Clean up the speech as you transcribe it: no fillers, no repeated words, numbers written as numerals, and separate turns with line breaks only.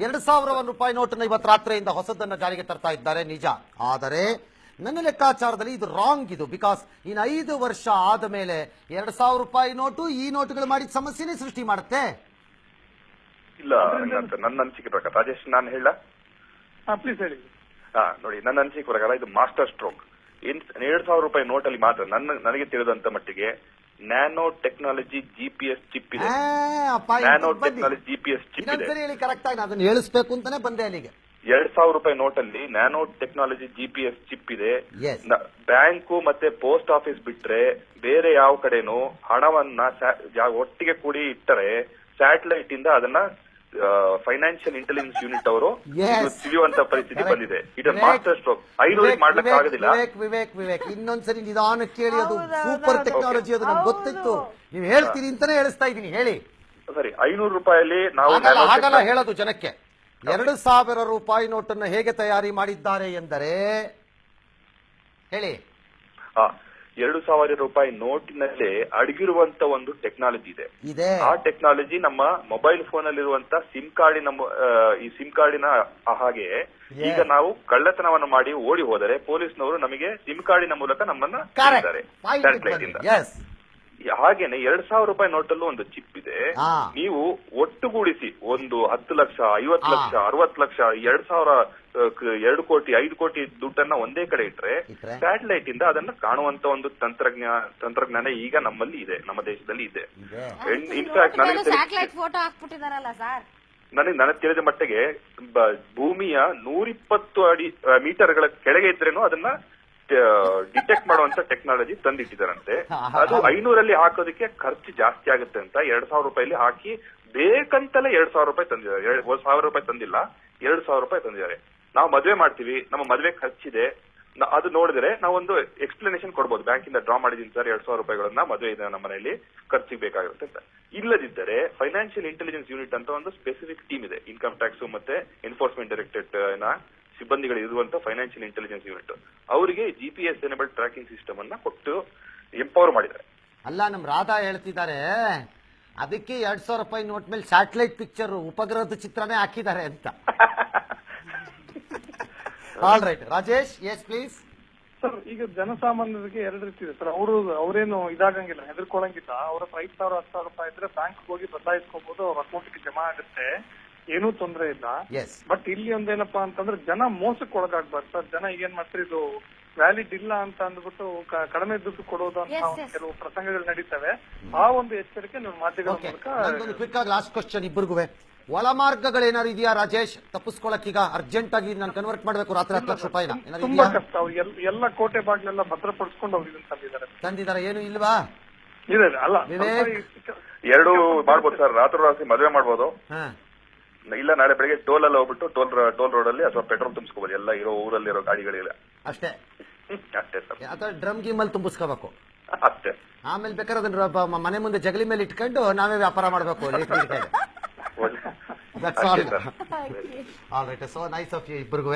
2,000 ನೋಟನ್ನು ಇವತ್ತು ರಾತ್ರಿಯಿಂದ ಹೊಸದನ್ನ ಜಾರಿಗೆ ತರ್ತಾ ಇದ್ದಾರೆ ನಿಜ. ಆದರೆ ನನ್ನ ಲೆಕ್ಕಾಚಾರದಲ್ಲಿ ಇದು ರಾಂಗ್. ಇದು ಬಿಕಾಸ್ ಇನ್ನು 5 ವರ್ಷ ಆದ ಮೇಲೆ 2,000 ರೂಪಾಯಿ ನೋಟು ಈ ನೋಟುಗಳು ಮಾಡಿದ ಸಮಸ್ಯೆನೇ ಸೃಷ್ಟಿ ಮಾಡುತ್ತೆ.
ಇಲ್ಲ, ನನ್ನ ಅನಿಸಿಕೆ ಪ್ರಕಾರ ರಾಜೇಶ್ ನಾನು ಹೇಳ
ಪ್ಲೀಸ್ ಹೇಳಿ.
ನೋಡಿ, ನನ್ನ ಅನಿಸಿಕೆ ಪ್ರಕಾರ ಇದು ಮಾಸ್ಟರ್ ಸ್ಟ್ರೋಕ್. 2,000 ರೂಪಾಯಿ ನೋಟಲ್ಲಿ ಮಾತ್ರ ನನಗೆ ತಿಳಿದಂತ ಮಟ್ಟಿಗೆ ನ್ಯಾನೋ ಟೆಕ್ನಾಲಜಿ GPS ಚಿಪ್ ಇದೆ. ನ್ಯಾನೋ ಟೆಕ್ನಾಲಜಿ GPS ಚಿಪ್ ಇದೆ.
ಕರೆಕ್ಟ್ ಆಗಿ ಅದನ್ನು ಹೇಳಿಸ್ಬೇಕು ಅಂತಾನೆ ಬಂದೆ ಅಲ್ಲಿಗೆ.
2,000 ರೂಪಾಯಿ ನೋಟಲ್ಲಿ ನ್ಯಾನೋ ಟೆಕ್ನಾಲಜಿ GPS ಚಿಪ್ ಇದೆ. ಬ್ಯಾಂಕು ಮತ್ತೆ ಪೋಸ್ಟ್ ಆಫೀಸ್ ಬಿಟ್ರೆ ಬೇರೆ ಯಾವ ಕಡೆನೂ ಹಣವನ್ನ ಒಟ್ಟಿಗೆ ಕೂಡಿ ಇಟ್ಟರೆ ಸ್ಯಾಟಲೈಟ್ ಇಂದ ಅದನ್ನ ಫೈನಾನ್ಷಿಯಲ್ ಇಂಟೆಲಿಜೆನ್ಸ್ ಯೂನಿಟ್ ಅವರು ತಿಳಿಯುವಂತ ಪರಿಸ್ಥಿತಿ ಬಂದಿದೆ. ಇದು ಮಾಸ್ಟರ್ ಸ್ಟ್ರೋಕ್. 500 ಮಾಡ್ಲಿಕ್ಕೆ ಆಗೋದಿಲ್ಲ.
ವಿವೇಕ್ ಇನ್ನೊಂದ್ಸರಿ ನಿಧಾನ ಕೇಳಿ. ಅದು ಸೂಪರ್ ಟೆಕ್ನಾಲಜಿ, ಅದು ನಮ್ಗೆ ಗೊತ್ತಿತ್ತು. ನೀವು ಹೇಳ್ತೀರಿ ಅಂತಾನೆ ಹೇಳಿಸ್ತಾ ಇದೀನಿ. ಹೇಳಿ.
ಸರಿ, 500 ರೂಪಾಯಲ್ಲಿ ನಾವು
ಹಾಗಲ್ಲ ಹೇಳೋದು ಜನಕ್ಕೆ. 2,000 ರೂಪಾಯಿ ನೋಟನ್ನು ಹೇಗೆ ತಯಾರಿ ಮಾಡಿದ್ದಾರೆ ಎಂದರೆ ಹೇಳಿ.
2,000 ರೂಪಾಯಿ ನೋಟಿನಲ್ಲೇ ಅಡಗಿರುವಂತ ಒಂದು ಟೆಕ್ನಾಲಜಿ ಇದೆ. ಆ ಟೆಕ್ನಾಲಜಿ ನಮ್ಮ ಮೊಬೈಲ್ ಫೋನ್ ಅಲ್ಲಿರುವಂತ ಸಿಮ್ ಕಾರ್ಡಿನ ಈ ಸಿಮ್ ಕಾರ್ಡಿನ ಹಾಗೆ ಈಗ ನಾವು ಕಳ್ಳತನವನ್ನು ಮಾಡಿ ಓಡಿ ಹೋದರೆ ಪೊಲೀಸ್ನವರು ನಮಗೆ ಸಿಮ್ ಕಾರ್ಡಿನ ಮೂಲಕ ನಮ್ಮನ್ನ ಸ್ಯಾಟಲೈಟ್ ಇಂದ. ಹಾಗೇನೆ 2,000 ರೂಪಾಯಿ ನೋಟಲ್ಲೂ ಒಂದು ಚಿಪ್ ಇದೆ. ನೀವು ಒಟ್ಟುಗೂಡಿಸಿ ಒಂದು 10 ಲಕ್ಷ, 50 ಲಕ್ಷ, 60 ಲಕ್ಷ, 2,000, 2 ಕೋಟಿ, 5 ಕೋಟಿ ದುಡ್ಡನ್ನ ಒಂದೇ ಕಡೆ ಇಟ್ರೆ ಸ್ಯಾಟಲೈಟ್ ಇಂದ ಅದನ್ನ ಕಾಣುವಂತ ಒಂದು ತಂತ್ರಜ್ಞಾನ ಈಗ ನಮ್ಮಲ್ಲಿ ಇದೆ, ನಮ್ಮ ದೇಶದಲ್ಲಿ ಇದೆ. ಇನ್ಫ್ಯಾಕ್ಟ್ ನನಗೆ ತಿಳಿದ ಮಟ್ಟಿಗೆ ಭೂಮಿಯ 120 ಮೀಟರ್ಗಳ ಕೆಳಗೆ ಇದ್ರೇನು ಅದನ್ನ ಡಿಟೆಕ್ಟ್ ಮಾಡುವಂತ ಟೆಕ್ನಾಲಜಿ ತಂದಿಟ್ಟಿದಾರಂತೆ. ಅದು 500 ಹಾಕೋದಕ್ಕೆ ಖರ್ಚು ಜಾಸ್ತಿ ಆಗುತ್ತೆ ಅಂತ 2,000 ರೂಪಾಯಿಲಿ ಹಾಕಿ ಬೇಕಂತಲೇ 2,000 ರೂಪಾಯಿ ತಂದಿದ್ದಾರೆ. 1,000 ರೂಪಾಯಿ ತಂದಿಲ್ಲ, 2,000 ರೂಪಾಯಿ ತಂದಿದ್ದಾರೆ. ನಾವು ಮದುವೆ ಮಾಡ್ತೀವಿ, ನಮ್ಮ ಮದುವೆ ಖರ್ಚಿದೆ, ಅದು ನೋಡಿದ್ರೆ ನಾವೊಂದು ಎಕ್ಸ್ಪ್ಲನೇಷನ್ ಕೊಡ್ಬೋದು. ಬ್ಯಾಂಕಿಂದ ಡ್ರಾ ಮಾಡಿದೀನಿ ಸರ್ 2,000 ರೂಪಾಯಿಗಳನ್ನ, ಮದುವೆ ಇದೆ ನಮ್ಮ ಮನೆಯಲ್ಲಿ, ಖರ್ಚಿಗೆ ಬೇಕಾಗಿರುತ್ತೆ ಅಂತ. ಇಲ್ಲದಿದ್ದರೆ ಫೈನಾನ್ಷಿಯಲ್ ಇಂಟೆಲಿಜೆನ್ಸ್ ಯೂನಿಟ್ ಅಂತ ಒಂದು ಸ್ಪೆಸಿಫಿಕ್ ಟೀಮ್ ಇದೆ. ಇನ್ಕಮ್ ಟ್ಯಾಕ್ಸ್ ಮತ್ತೆ ಎನ್ಫೋರ್ಸ್ಮೆಂಟ್ ಡೈರೆಕ್ಟರೇಟ್ ಸಿಬ್ಬಂದಿಗಳು ಇರುವಂತ ಫೈನಾನ್ಷಿಯಲ್ ಇಂಟೆಲಿಜೆನ್ಸ್ ಯೂನಿಟ್ ಅವರಿಗೆ GPS ಎನೇಬಲ್ಡ್ ಟ್ರ್ಯಾಕಿಂಗ್ ಸಿಸ್ಟಮ್ ಅನ್ನ ಕೊಟ್ಟು ಎಂಪವರ್ ಮಾಡಿದ್ದಾರೆ.
ಅಲ್ಲ, ನಮ್ ರಾಧಾ ಹೇಳ್ತಿದ್ದಾರೆ ಅದಕ್ಕೆ 2,000 ರೂಪಾಯಿ ನೋಟ್ ಮೇಲೆ ಸ್ಯಾಟಲೈಟ್ ಪಿಕ್ಚರ್, ಉಪಗ್ರಹದ ಚಿತ್ರನೇ ಹಾಕಿದ್ದಾರೆ ಅಂತ. All right Rajesh, yes please.
Sir, ಈಗ ಜನಸಾಮಾನ್ಯರಿಗೆ 2 ರೀತಿ ಇದೆ ಸರ್. ಅವರೇನು ಇದಾಗಂಗಿಲ್ಲ, ಹೆದರ್ಕೊಳ್ಳಂಗಿಲ್ಲ. ಅವ್ರ 5,000, 10,000 ರೂಪಾಯಿ ಇದ್ರೆ ಬ್ಯಾಂಕ್ ಹೋಗಿ ಬದಲಾಯಿಸ್ಕೋಬಹುದು, ಅವ್ರ ಅಕೌಂಟ್ಗೆ ಜಮಾ ಆಗುತ್ತೆ, ಏನೂ ತೊಂದರೆ ಇಲ್ಲ. ಬಟ್ ಇಲ್ಲಿ ಒಂದೇನಪ್ಪಾ ಅಂತಂದ್ರೆ ಜನ ಮೋಸಕ್ಕೆ ಒಳಗಾಗ್ಬಾರ್ದು ಸರ್. ಜನ ಏನ್ ಮಾಡ್ತಾರೆ, ಇದು ವ್ಯಾಲಿಡ್ ಇಲ್ಲ ಅಂತ ಅಂದ್ಬಿಟ್ಟು ಕಡಿಮೆ ದುಡ್ಡು ಕೊಡೋದು ಅಂತ ಕೆಲವು ಪ್ರಸಂಗಗಳು ನಡೀತವೆ. ಆ ಒಂದು ಎಚ್ಚರಿಕೆ ನೀವು ಮಾಧ್ಯಮಗಳ ಮೂಲಕ.
ಕ್ವಿಕ್ ಆಗಿ ಲಾಸ್ಟ್ ಕ್ವಶನ್ ಇಬ್ಬರಿಗೂ. ಒಳ ಮಾರ್ಗಗಳು ಏನಾದ್ರು ಇದೆಯಾ ರಾಜೇಶ್ ತಪ್ಪಿಸ್ಕೊಳಕ್? ಈಗ ಅರ್ಜೆಂಟ್ ಆಗಿ ನಾನು ಕನ್ವರ್ಟ್ ಮಾಡ್ಬೇಕು ರಾತ್ರಿ 10 ಲಕ್ಷ ರೂಪಾಯಿನ,
ತುಂಬಾ ಕಷ್ಟ. ಎಲ್ಲ ಕೋಟೆ ಬಾಗ್ಲೆಲ್ಲ ಭದ್ರಪಡಿಸ್ಕೊಂಡು ಅವ್ರು ಇದನ್ನ
ತಂದಿದ್ದಾರೆ. ಏನು ಇಲ್ವಾ?
ಇದೆ. ಅಲ್ಲ,
2 ಮಾಡ್ಬೋದು ಸರ್. ರಾತ್ರಿ ಮದುವೆ ಮಾಡ್ಬೋದು, ಇಲ್ಲ ನಾಳೆ ಬೆಳಿಗ್ಗೆ ಟೋಲ್ ಅಲ್ಲಿ ಹೋಗ್ಬಿಟ್ಟು ಟೋಲ್ ರೋಡ್ ಅಲ್ಲಿ ಅಥವಾ ಪೆಟ್ರೋಲ್ ತುಂಬಿಸ್ಕೋಬಹುದು. ಎಲ್ಲ ಇರೋ ಊರಲ್ಲಿರೋ ಗಾಡಿಗಳಿಲ್ಲ ಅಷ್ಟೇ ಸರ್. ಅಥವಾ ಡ್ರಮ್ ಗೀಮಲ್ಲಿ ತುಂಬಿಸ್ಕೋಬೇಕು ಅಷ್ಟೇ. ಆಮೇಲೆ ಬೇಕಾದ್ರೆ ಅದನ್ನ ಮನೆ ಮುಂದೆ ಜಗಲಿ ಮೇಲೆ ಇಟ್ಕೊಂಡು ನಾವೇ ವ್ಯಾಪಾರ ಮಾಡಬೇಕು. That's all. All right. So nice of you, ಇಬ್ಬರಿಗೂ.